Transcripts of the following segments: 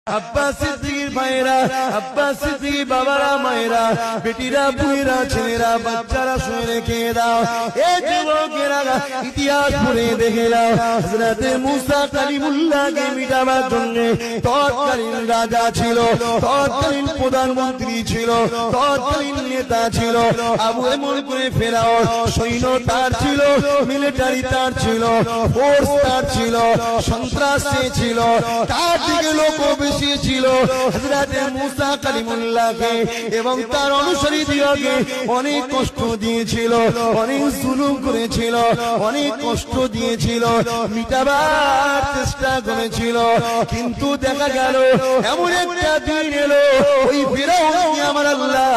আব্বাস সিদ্দিকীর ভাইরা, আব্বাস সিদ্দিকীর বাবারা, মায়েরা, বেটিরা, বুড়িরা, ছেলেরা, বাচ্চারা শুনে রেখে দাও। এই যুবকেরা ইতিহাস পড়ে দেখে নাও। হযরত মুসা কালিমুল্লাহকে মিটাবার জন্য তৎকালীন রাজা ছিল, তৎকালীন প্রধানমন্ত্রী ছিল, তৎকালীন নেতা ছিল। আবু এমন করে ফেরাউন সৈন্য তার ছিল, মিলিটারি তার ছিল, ফোর্স তার ছিল, সন্ত্রাস ছিল, তার দিকে লোক ছিল। হযরত মুসা কালিমুল্লাহকে এবং তার অনুসারীদেরকে অনেক কষ্ট দিয়েছিল, অনেক জুলুম করেছিল, অনেক কষ্ট দিয়েছিল, মিটাবার চেষ্টা করেছিল। কিন্তু দেখা গেল এমন একটা দিন এলো, ওই ফিরাউনকে আমার আল্লাহ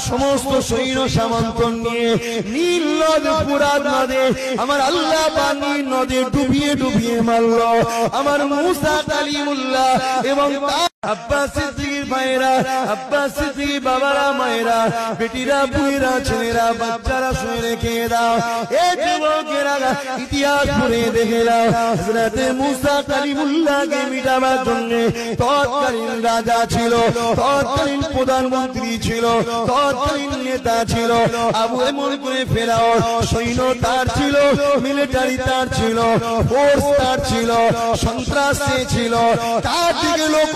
সমস্ত সৈন্য সামন্ত নিয়ে নীল নদ, ফুরাত নদে আমার আল্লাহ পানির নদে ডুবিয়ে ডুবিয়ে মারল। আমার মুসা কালিমুল্লাহ এবং আব্বাস সিদ্দিকীর ভাইরা, আব্বাস সিদ্দিকীর বাবারা, মায়েরা, বেটিরা, বুড়িরা, ছেলেরা, বাচ্চারা শুনে রেখে দাও। এই যুবকেরা ইতিহাস পড়ে দেখে নাও। হযরত মুসা কালিমুল্লাহকে মিটাবার জন্য তৎকালীন রাজা ছিল, তৎকালীন প্রধানমন্ত্রী ছিল, তৎকালীন নেতা ছিল। আবু এমন করে ফেরাউন সৈন্য তার ছিল, মিলিটারি তার ছিল, ফোর্স তার ছিল, সন্ত্রাস ছিল, তার দিকে লোক